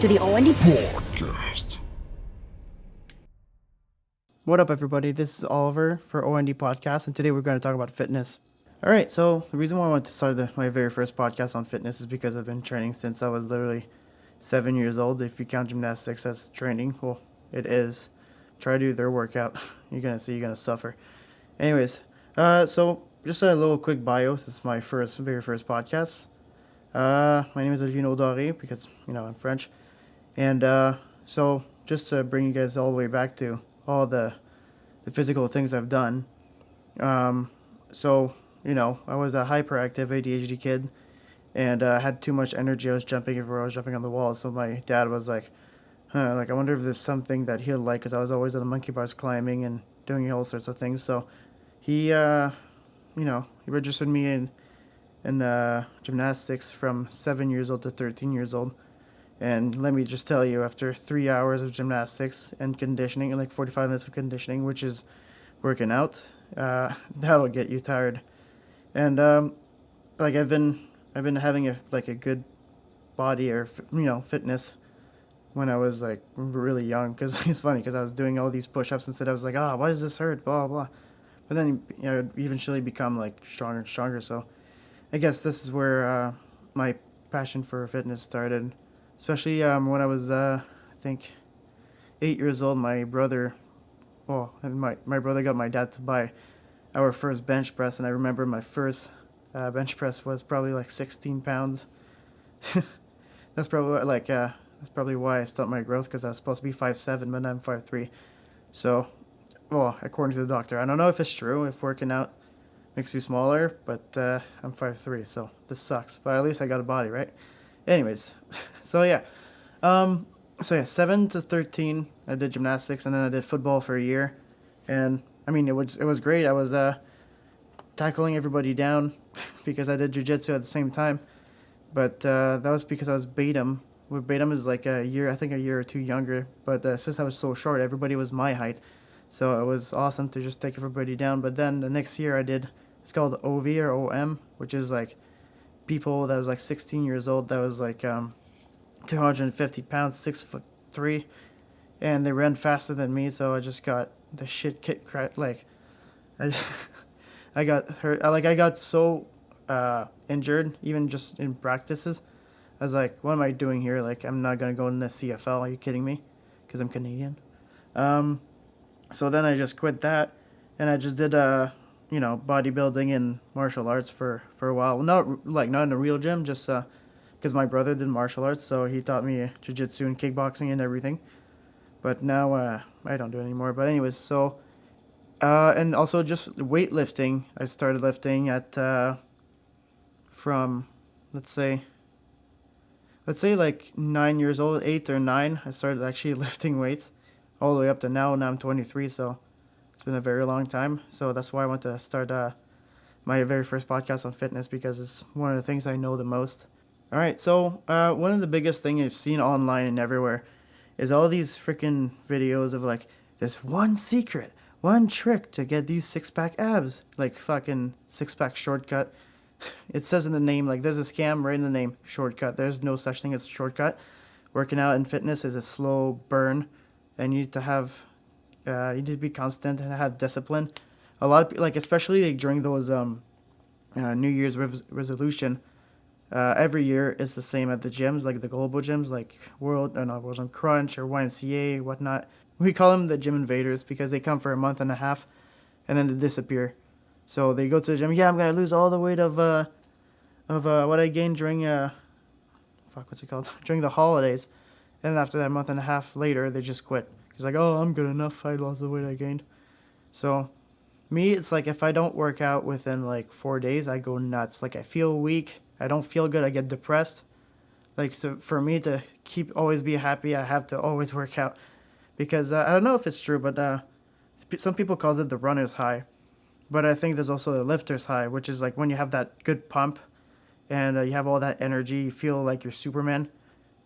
to the OND Podcast. What up, everybody? This is Oliver for OND Podcast, and today we're going to talk about fitness. All right, so the reason why I wanted to start my very first podcast on fitness is because I've been training since I was literally 7 years old. If you count gymnastics as training, well, it is. Try to do their workout. You're going to see you're going to suffer. Anyways, so just a little quick bio. This is my very first podcast. My name is Olivier Doré because, I'm French. And so just to bring you guys all the way back to all the physical things I've done. So, I was a hyperactive ADHD kid and had too much energy. I was jumping everywhere. I was jumping on the walls. So my dad was like, I wonder if there's something that he'll like, because I was always on the monkey bars climbing and doing all sorts of things. So he, he registered me in gymnastics from 7 years old to 13 years old. And let me just tell you, after 3 hours of gymnastics and conditioning, and like 45 minutes of conditioning, which is working out, that'll get you tired. And I've been having a good body or fitness when I was like really young, because it's funny because I was doing all these push-ups instead. I was like, why does this hurt? Blah blah. But then eventually become like stronger and stronger. So I guess this is where my passion for fitness started. Especially when I was, I think, 8 years old, my brother got my dad to buy our first bench press, and I remember my first bench press was probably like 16 pounds. That's probably why I stopped my growth, because I was supposed to be 5'7", but I'm 5'3". So, according to the doctor, I don't know if it's true, if working out makes you smaller, but I'm 5'3", so this sucks. But at least I got a body, right? Anyways, so 7 to 13, I did gymnastics, and then I did football for a year, and it was great. I was tackling everybody down because I did jiu-jitsu at the same time, but that was because I was Batum. Batum is like a year or two younger, but since I was so short, everybody was my height, so it was awesome to just take everybody down. But then the next year it's called OV or OM, which is like people that was like 16 years old, that was like 250 pounds, 6'3", and they ran faster than me, so I just got the shit kicked. Like I got hurt. I got so injured, even just in practices. I was like, what am I doing here? Like, I'm not gonna go in the CFL. Are you kidding me? Because I'm Canadian. So then I just quit that, and I just did bodybuilding and martial arts for a while. Not in a real gym, just because my brother did martial arts, so he taught me jiu-jitsu and kickboxing and everything. But now I don't do it anymore. But anyways, so and also just weightlifting. I started lifting at from let's say like 9 years old, 8 or 9. I started actually lifting weights all the way up to now. Now I'm 23, so it's been a very long time. So that's why I want to start my very first podcast on fitness, because it's one of the things I know the most. All right, so one of the biggest things I've seen online and everywhere is all these freaking videos of like this one secret, one trick to get these six-pack abs, like fucking six-pack shortcut. It says in the name, like there's a scam right in the name, shortcut. There's no such thing as a shortcut. Working out and fitness is a slow burn, and you need to have you need to be constant and have discipline. A lot of people, like especially like during those New Year's resolution, every year it's the same at the gyms, like the global gyms, like World on Crunch or YMCA, whatnot. We call them the gym invaders because they come for a month and a half, and then they disappear. So they go to the gym. Yeah, I'm gonna lose all the weight of what I gained during during the holidays, and then after that month and a half later, they just quit. He's like, I'm good enough. I lost the weight I gained. So me, it's like if I don't work out within like 4 days, I go nuts. Like I feel weak. I don't feel good. I get depressed. Like, so for me to always be happy, I have to always work out, because I don't know if it's true, but some people call it the runner's high. But I think there's also the lifter's high, which is like when you have that good pump and you have all that energy, you feel like you're Superman.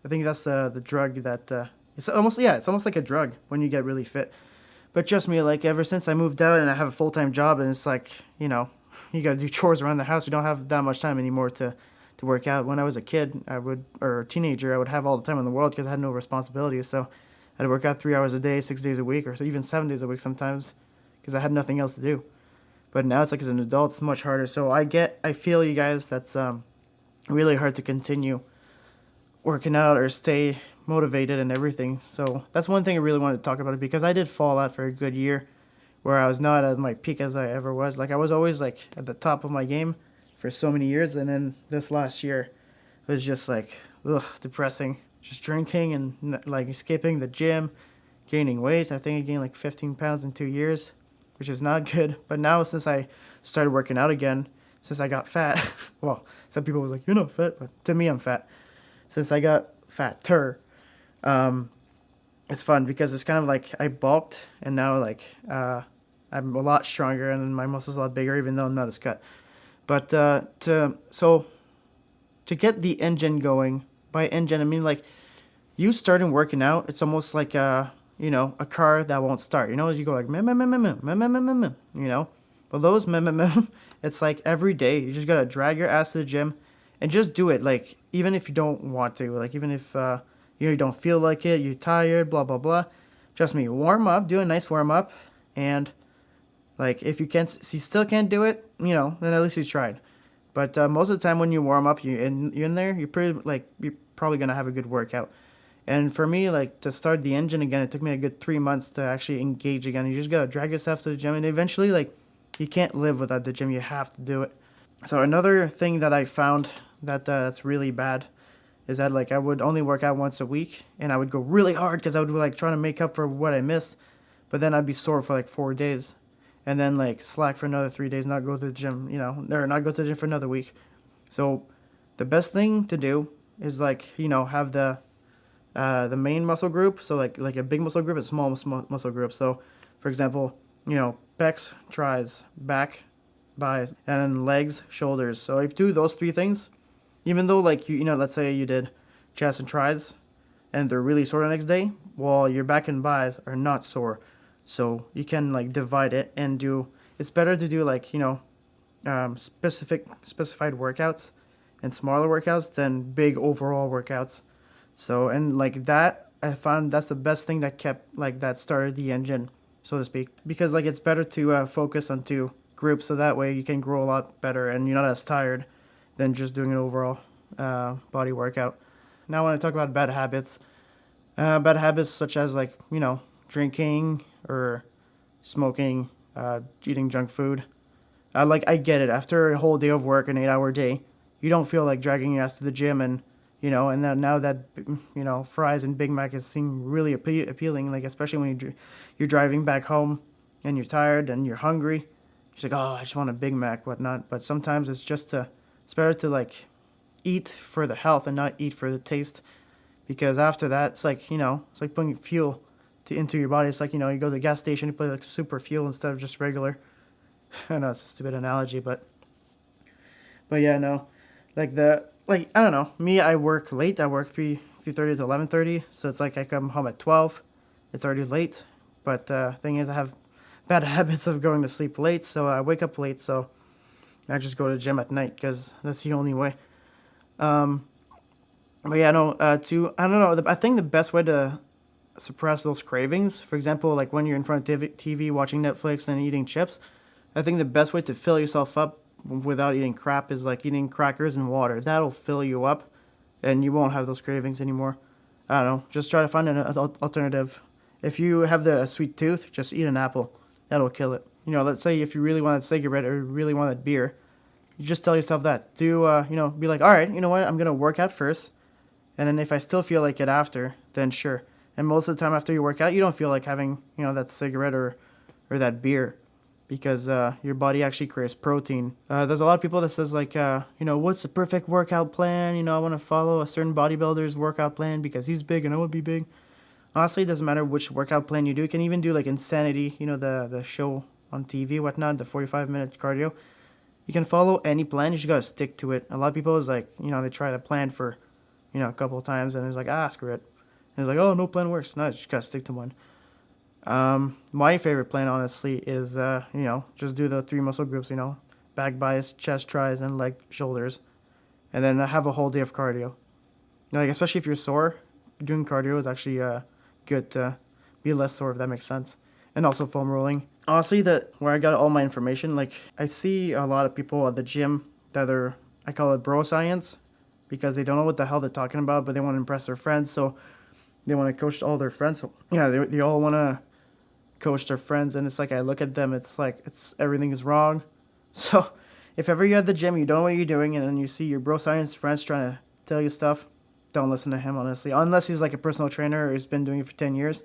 I think that's the drug that it's almost like a drug when you get really fit. But trust me, like ever since I moved out and I have a full-time job, and it's like, you got to do chores around the house, you don't have that much time anymore to to work out. When I was a kid, or a teenager, I would have all the time in the world because I had no responsibilities. So I'd work out 3 hours a day, 6 days a week, or so even 7 days a week sometimes, because I had nothing else to do. But now it's like as an adult, it's much harder. So I feel you guys. That's really hard to continue working out or stay motivated and everything. So that's one thing I really wanted to talk about, it because I did fall out for a good year where I was not at my peak as I ever was. Like I was always like at the top of my game for so many years, and then this last year was just like depressing. Just drinking and like skipping the gym, gaining weight. I think I gained like 15 pounds in 2 years, which is not good. But now since I started working out again, since I got fat, well, some people was like, "You're not fat," but to me, I'm fat. Since I got fatter, it's fun because it's kind of like I bulked, and now like I'm a lot stronger and my muscles a lot bigger, even though I'm not as cut. But to get the engine going, by engine I mean like you starting working out, it's almost like a car that won't start. You go like meh, meh, meh, meh, meh, meh, meh, meh, meh, meh, But those meh, meh, meh, it's like every day you just gotta drag your ass to the gym and just do it. Like even if you don't want to, like even if you don't feel like it, you're tired, blah blah blah. Trust me, warm up, do a nice warm up, and like if you still can't do it, then at least you tried. But most of the time when you warm up, you're in there, you're probably gonna have a good workout. And for me, like to start the engine again, it took me a good 3 months to actually engage again. You just gotta drag yourself to the gym, and eventually, like you can't live without the gym. You have to do it. So another thing that I found that's really bad is that like I would only work out once a week, and I would go really hard because I would be like trying to make up for what I missed, but then I'd be sore for like 4 days, and then like slack for another 3 days, not go to the gym, or not go to the gym for another week. So the best thing to do is like have the main muscle group. So like a big muscle group, a small muscle group. So for example, pecs, tries, back, buys, and then legs, shoulders. So if you do those three things, even though like let's say you did chest and tries and they're really sore the next day, well, your back and buys are not sore. So you can like divide it and it's better to do like specified workouts and smaller workouts than big overall workouts. So and like that, I found that's the best thing that started the engine, so to speak, because like it's better to focus on two groups, so that way you can grow a lot better and you're not as tired than just doing an overall body workout. Now I want to talk about bad habits. Bad habits such as like drinking or smoking, eating junk food. I get it. After a whole day of work, an 8-hour day, you don't feel like dragging your ass to the gym, and and now that fries and Big Mac seem really appealing, like especially when you're driving back home and you're tired and you're hungry. You're like, oh, I just want a Big Mac, whatnot. But sometimes it's better to like eat for the health and not eat for the taste, because after that it's like it's like putting fuel into your body. It's like you go to the gas station, you put like super fuel instead of just regular. I know it's a stupid analogy, but yeah, no, like I don't know. Me, I work late. I work 3:30 to 11:30, so it's like I come home at 12. It's already late, but thing is, I have bad habits of going to sleep late, so I wake up late. So I just go to the gym at night because that's the only way. But yeah, no. I don't know. I think the best way to suppress those cravings, for example, like when you're in front of TV watching Netflix and eating chips, I think the best way to fill yourself up without eating crap is like eating crackers and water. That'll fill you up and you won't have those cravings anymore. I don't know. Just try to find an alternative. If you have the sweet tooth, just eat an apple. That'll kill it. Let's say if you really wanted a cigarette or really wanted beer, you just tell yourself that. Be like, all right, you know what? I'm going to work out first. And then if I still feel like it after, then sure. And most of the time after you work out, you don't feel like having, that cigarette or that beer, because your body actually creates protein. There's a lot of people that says like, what's the perfect workout plan? I want to follow a certain bodybuilder's workout plan because he's big and I want to be big. Honestly, it doesn't matter which workout plan you do. You can even do like Insanity, the show on TV, whatnot, the 45-minute cardio. You can follow any plan. You just got to stick to it. A lot of people is like, they try the plan for, a couple of times and it's like, screw it. And it's like, oh, no plan works. No, you just got to stick to one. My favorite plan, honestly, is, just do the three muscle groups, back, biceps, chest, tries, and leg, shoulders. and then have a whole day of cardio. Like especially if you're sore, doing cardio is actually good to be less sore, if that makes sense. And also foam rolling. Honestly, that where I got all my information, like I see a lot of people at the gym that are, I call it bro science, because they don't know what the hell they're talking about, but they want to impress their friends, so they want to coach all their friends. So yeah, they all want to coach their friends, and it's like I look at them, it's like everything is wrong. So if ever you're at the gym, you don't know what you're doing, and then you see your bro science friends trying to tell you stuff, don't listen to him, honestly, unless he's like a personal trainer or he's been doing it for 10 years.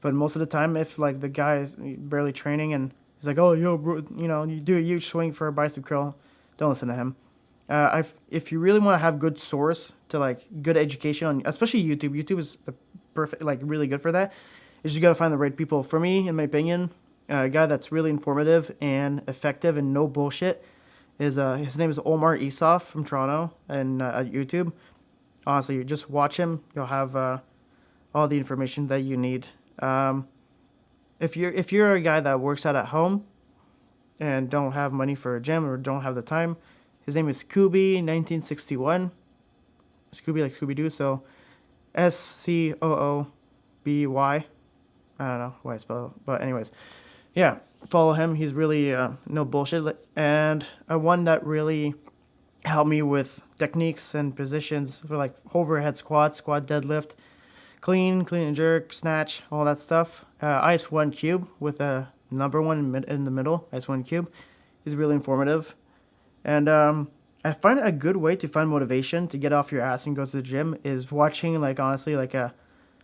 But most of the time, if like the guy is barely training and he's like, oh, yo, bro, you do a huge swing for a bicep curl, don't listen to him. If you really want to have good source to like good education on, especially YouTube, YouTube is the perfect, like really good for that. Is you got to find the right people. For me, in my opinion, a guy that's really informative and effective and no bullshit is his name is Omar Isaf from Toronto and at YouTube. Honestly, you just watch him. You'll have all the information that you need. If you're a guy that works out at home and don't have money for a gym or don't have the time, his name is Scooby1961. Scooby like Scooby Doo, so SCOOBY. I don't know why I spell it, but anyways, yeah, follow him. He's really no bullshit, and one that really helped me with techniques and positions for like overhead squat, squat deadlift, clean and jerk, snatch, all that stuff. Ice One Cube with a number one in the middle. Ice One Cube is really informative. And I find a good way to find motivation to get off your ass and go to the gym is watching, like, honestly, like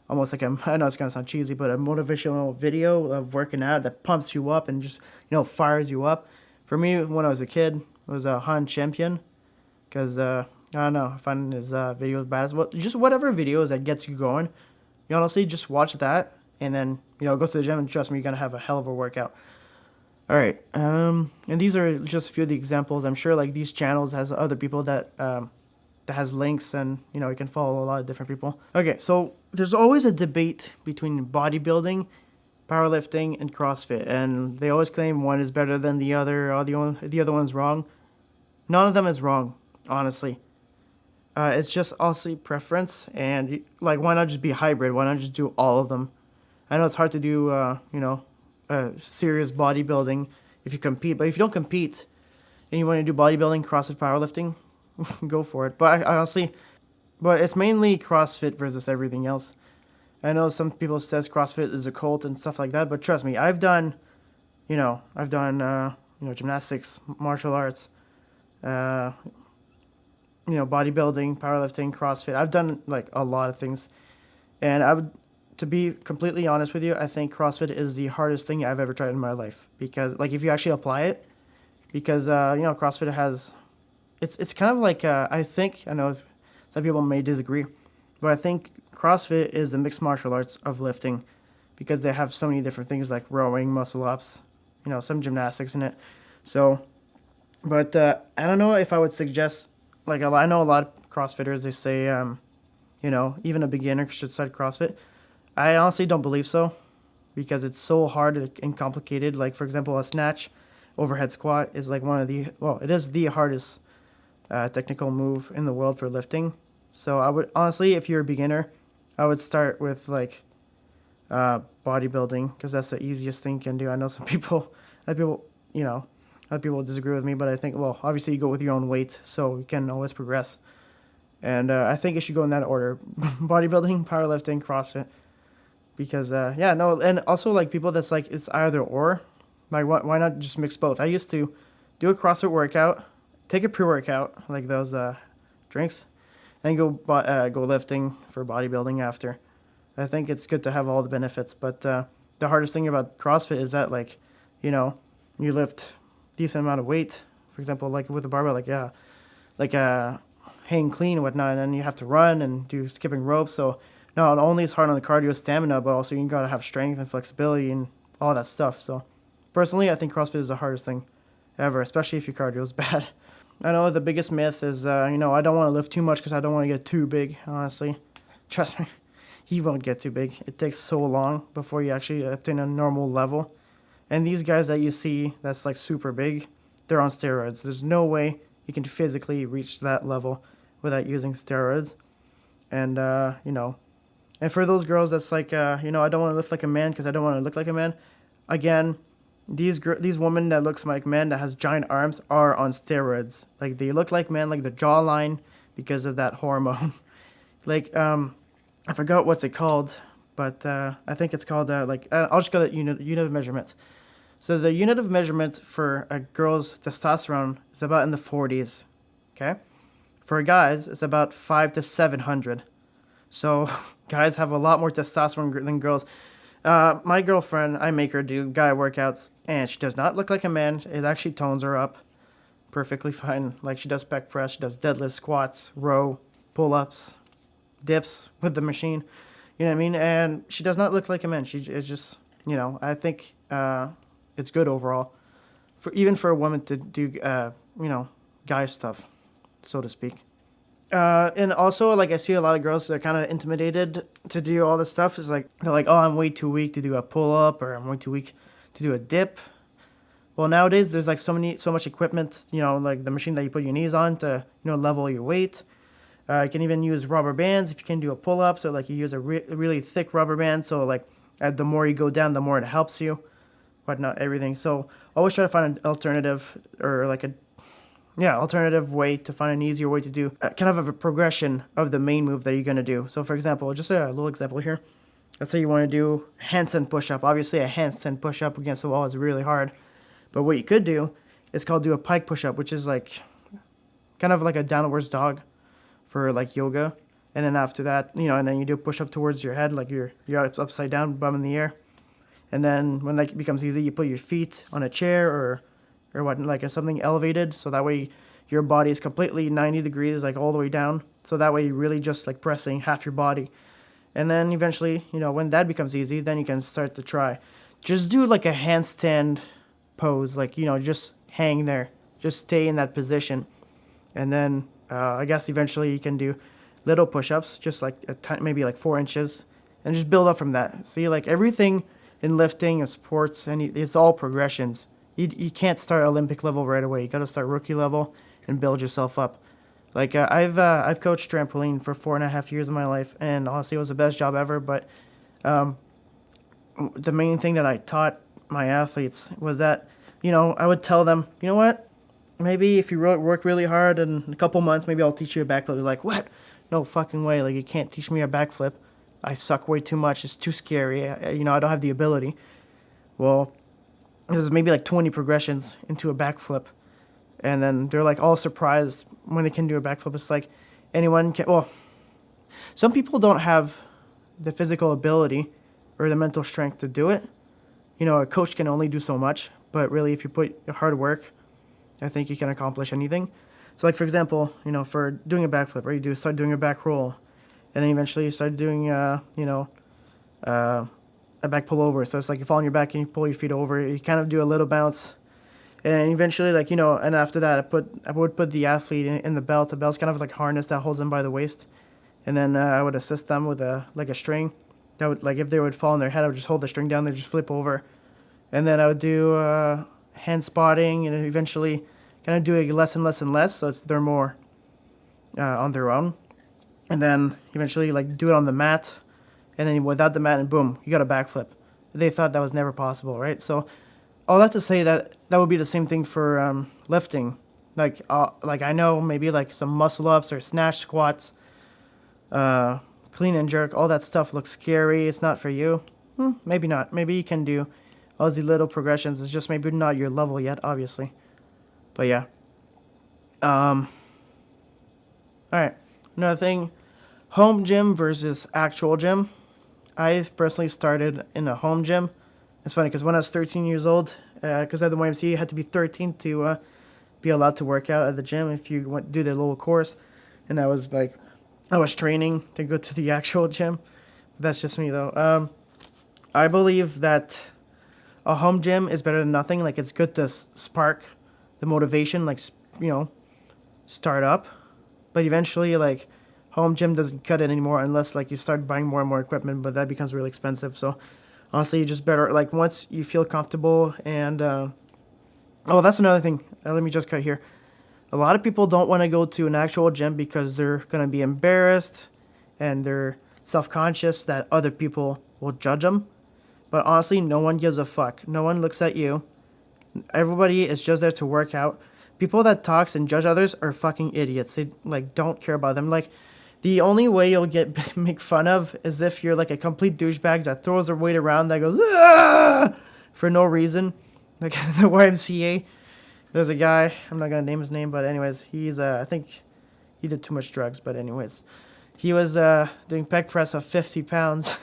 almost like I know it's going to sound cheesy, but a motivational video of working out that pumps you up and just, fires you up. For me, when I was a kid, it was Han Champion because, I don't know, I find his videos bad. Well, just whatever videos that gets you going, you honestly just watch that and then, go to the gym and trust me, you're going to have a hell of a workout. All right, and these are just a few of the examples. I'm sure like these channels has other people that has links, and you can follow a lot of different people. Okay, so there's always a debate between bodybuilding, powerlifting, and CrossFit, and they always claim one is better than the other, or the other one's wrong. None of them is wrong, honestly. It's just also preference, and like why not just be hybrid? Why not just do all of them? I know it's hard to do, serious bodybuilding if you compete, but if you don't compete and you want to do bodybuilding, CrossFit, powerlifting, go for it. But I honestly, but it's mainly CrossFit versus everything else. I know some people says CrossFit is a cult and stuff like that, but trust me, I've done gymnastics, martial arts, bodybuilding, powerlifting, CrossFit. I've done like a lot of things, and to be completely honest with you, I think CrossFit is the hardest thing I've ever tried in my life, because like if you actually apply it, because CrossFit has, it's kind of like I know some people may disagree, but I think CrossFit is a mixed martial arts of lifting, because they have so many different things like rowing, muscle ups, some gymnastics in it. So, but I don't know if I would suggest, like I know a lot of CrossFitters, they say even a beginner should start CrossFit. I honestly don't believe so, because it's so hard and complicated. Like, for example, a snatch overhead squat is like it is the hardest technical move in the world for lifting. So I would honestly, if you're a beginner, I would start with like bodybuilding, because that's the easiest thing you can do. I know some people, other people disagree with me, but I think, well, obviously you go with your own weight, so you can always progress. And I think it should go in that order: bodybuilding, powerlifting, CrossFit. Because and also like people that's like it's either or, like why not just mix both? I used to do a CrossFit workout, take a pre-workout like those drinks, and go lifting for bodybuilding after. I think it's good to have all the benefits, but the hardest thing about CrossFit is that like you lift decent amount of weight, for example, like with a barbell, like hang clean and whatnot, and then you have to run and do skipping ropes. So not only is hard on the cardio stamina, but also you gotta have strength and flexibility and all that stuff. So personally, I think CrossFit is the hardest thing ever, especially if your cardio is bad. I know the biggest myth is, I don't want to lift too much because I don't want to get too big, honestly. Trust me, you won't get too big. It takes so long before you actually obtain a normal level. And these guys that you see that's like super big, they're on steroids. There's no way you can physically reach that level. without using steroids. And, and for those girls that's like, I don't want to lift like a man because I don't want to look like a man. Again, these women that looks like men that has giant arms are on steroids. Like they look like men, like the jawline because of that hormone. Like I forgot what's it called, but I think it's called I'll just call it unit of measurement. So the unit of measurement for a girl's testosterone is about in the 40s. Okay, for guys it's about 5 to 700. So guys have a lot more testosterone than girls. My girlfriend, I make her do guy workouts, and she does not look like a man. It actually tones her up perfectly fine. Like she does back press, she does deadlifts, squats, row, pull-ups, dips with the machine. You know what I mean? And she does not look like a man. She is just, I think it's good overall, even for a woman to do, guy stuff, so to speak. And also, like, I see a lot of girls that are kind of intimidated to do all this stuff. It's like, they're like, oh, I'm way too weak to do a pull-up, or I'm way too weak to do a dip. Well, nowadays, there's, like, so much equipment, like the machine that you put your knees on to, level your weight. You can even use rubber bands if you can do a pull-up. So, like, you use a really thick rubber band. So, like, the more you go down, the more it helps you. Whatnot, everything. So, always try to find an alternative, or, like, alternative way to find an easier way to do kind of a progression of the main move that you're going to do. So for example, just a little example here. Let's say you want to do handstand push-up. Obviously a handstand push-up against the wall is really hard. But what you could do is do a pike push-up, which is like kind of like a downwards dog for like yoga. And then after that, and then you do a push-up towards your head, like you're upside down, bum in the air. And then when that becomes easy, you put your feet on a chair or what, like something elevated, so that way your body is completely 90 degrees, like all the way down. So that way you're really just like pressing half your body. And then eventually, when that becomes easy, then you can start to try. Just do like a handstand pose, like, just hang there. Just stay in that position. And then I guess eventually you can do little push-ups, just like maybe like 4 inches, and just build up from that. See, like everything in lifting and sports, and it's all progressions. You can't start Olympic level right away. You got to start rookie level and build yourself up. Like I've coached trampoline for 4.5 years of my life, and honestly, it was the best job ever. But the main thing that I taught my athletes was that, I would tell them, you know what? Maybe if you work really hard, in a couple months, maybe I'll teach you a backflip. They're like, what? No fucking way. Like, you can't teach me a backflip. I suck way too much. It's too scary. I don't have the ability. Well, there's maybe like 20 progressions into a backflip, and then they're like all surprised when they can do a backflip. It's like anyone can. Well, some people don't have the physical ability or the mental strength to do it. A coach can only do so much, but really, if you put hard work, I think you can accomplish anything. So, like for example, for doing a backflip, right, you start doing a back roll, and then eventually you start doing a back pull over. So it's like you fall on your back and you pull your feet over. You kind of do a little bounce, and eventually, and after that, I would put the athlete in the belt. The belt's kind of like a harness that holds them by the waist, and then I would assist them with a string. That would, like, if they would fall on their head, I would just hold the string down. They just flip over, and then I would do hand spotting, and eventually, kind of doing less and less and less. So they're more on their own, and then eventually like do it on the mat. And then without the mat, and boom, you got a backflip. They thought that was never possible, right? So all that to say that would be the same thing for lifting. Like I know maybe like some muscle ups or snatch squats, clean and jerk, all that stuff looks scary. It's not for you. Maybe not. Maybe you can do all these little progressions. It's just maybe not your level yet, obviously. But yeah. All right. Another thing, home gym versus actual gym. I've personally started in a home gym. It's funny because when I was 13 years old, because at the YMCA you had to be 13 to be allowed to work out at the gym if you went do the little course. And I was training to go to the actual gym. That's just me though. I believe that a home gym is better than nothing. Like, it's good to spark the motivation, like, start up. But eventually, like, home gym doesn't cut it anymore unless, like, you start buying more and more equipment, but that becomes really expensive. So honestly, you just better, like, once you feel comfortable and, oh, that's another thing. Let me just cut here. A lot of people don't want to go to an actual gym because they're going to be embarrassed and they're self-conscious that other people will judge them. But honestly, no one gives a fuck. No one looks at you. Everybody is just there to work out. People that talks and judge others are fucking idiots. They like don't care about them. Like the only way you'll get make fun of is if you're like a complete douchebag that throws their weight around that goes "Ah!" for no reason. Like the YMCA. There's a guy, I'm not going to name his name, but anyways, he's, I think he did too much drugs, but anyways. He was doing pec press of 50 pounds.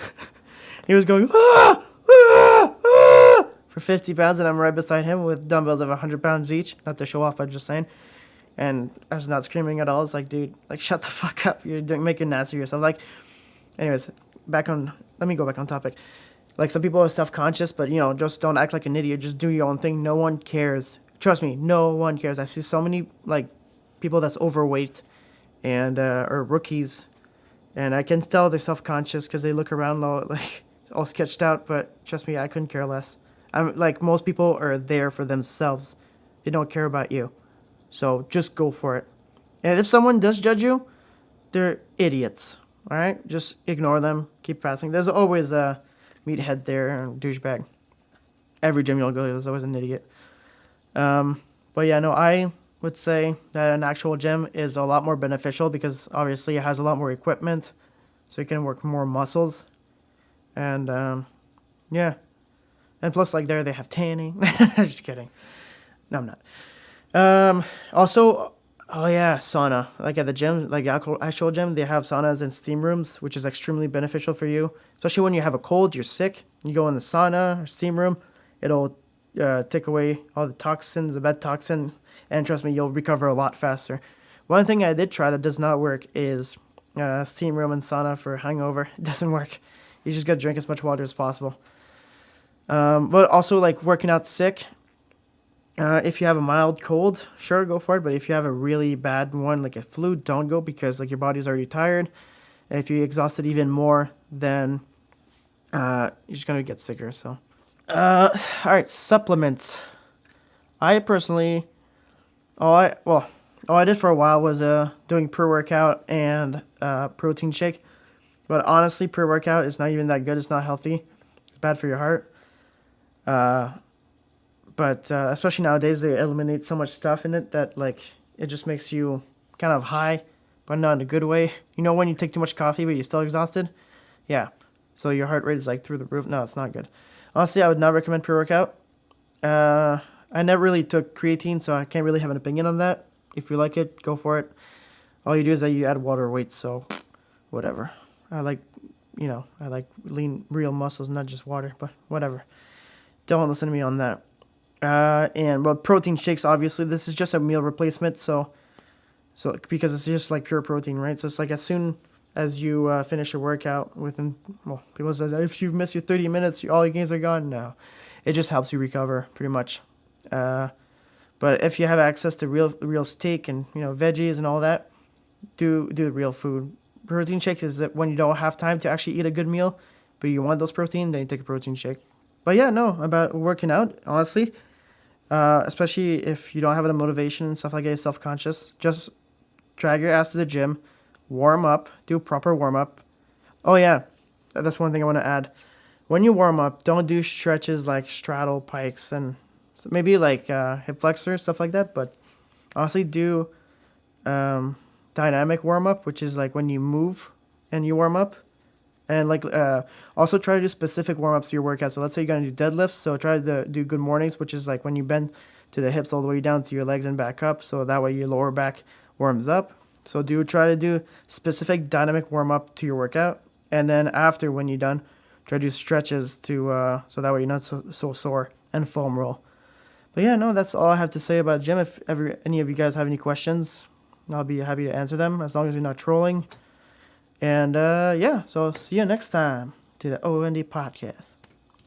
He was going, ah, ah, ah, for 50 pounds, and I'm right beside him with dumbbells of 100 pounds each. Not to show off, I'm just saying. And I was not screaming at all. It's like, dude, like, shut the fuck up. You're making an ass of yourself. Like, anyways, let me go back on topic. Like, some people are self-conscious, but, just don't act like an idiot. Just do your own thing. No one cares. Trust me, no one cares. I see so many like people that's overweight and or rookies, and I can tell they're self-conscious because they look around like all sketched out. But trust me, I couldn't care less. I'm like most people are there for themselves. They don't care about you, so just go for it. And if someone does judge you, they're idiots. All right, just ignore them. Keep passing. There's always a meathead there and douchebag. Every gym you'll go to, there's always an idiot. But yeah, no, I would say that an actual gym is a lot more beneficial because obviously it has a lot more equipment, so you can work more muscles. And, yeah. And plus, like, there they have tanning. Just kidding. No, I'm not. Also, oh yeah, sauna. Like at the gym, like actual gym, they have saunas and steam rooms, which is extremely beneficial for you. Especially when you have a cold, you're sick. You go in the sauna or steam room, it'll take away all the toxins, the bad toxins, and trust me, you'll recover a lot faster. One thing I did try that does not work is steam room and sauna for hangover. It doesn't work. You just gotta drink as much water as possible. But also, like, working out sick, if you have a mild cold, sure, go for it. But if you have a really bad one, like a flu, don't go because, like, your body's already tired. And if you exhaust it even more, then you're just gonna get sicker, so... all right, supplements. I personally, all I did for a while was doing pre-workout and protein shake. But honestly, pre-workout is not even that good. It's not healthy. It's bad for your heart. But especially nowadays, they eliminate so much stuff in it that like it just makes you kind of high, but not in a good way. You know when you take too much coffee but you're still exhausted? Yeah. So your heart rate is like through the roof. No, it's not good. Honestly, I would not recommend pre-workout. I never really took creatine, so I can't really have an opinion on that. If you like it, go for it. All you do is that you add water weight, so whatever. I like lean, real muscles, not just water, but whatever. Don't listen to me on that. And protein shakes, obviously, this is just a meal replacement, so because it's just like pure protein, right? So it's like as soon as you finish your workout people say that if you miss your 30 minutes, all your gains are gone. No, it just helps you recover pretty much. But if you have access to real steak and veggies and all that, do the real food. Protein shake is that when you don't have time to actually eat a good meal, but you want those protein, then you take a protein shake. But yeah, no, about working out, honestly, especially if you don't have the motivation and stuff like that, self-conscious, just drag your ass to the gym, warm up, do proper warm up. Oh yeah, that's one thing I want to add. When you warm up, don't do stretches like straddle pikes and maybe like hip flexors, stuff like that. But honestly, do dynamic warm up, which is like when you move and you warm up. And like also try to do specific warm-ups to your workout. So let's say you're going to do deadlifts. So try to do good mornings, which is like when you bend to the hips all the way down to your legs and back up. So that way your lower back warms up. So try to do specific dynamic warm-up to your workout. And then after, when you're done, try to do stretches to so that way you're not so sore, and foam roll. But yeah, no, that's all I have to say about gym. If any of you guys have any questions, I'll be happy to answer them as long as you're not trolling. And yeah, so see you next time to the OND Podcast.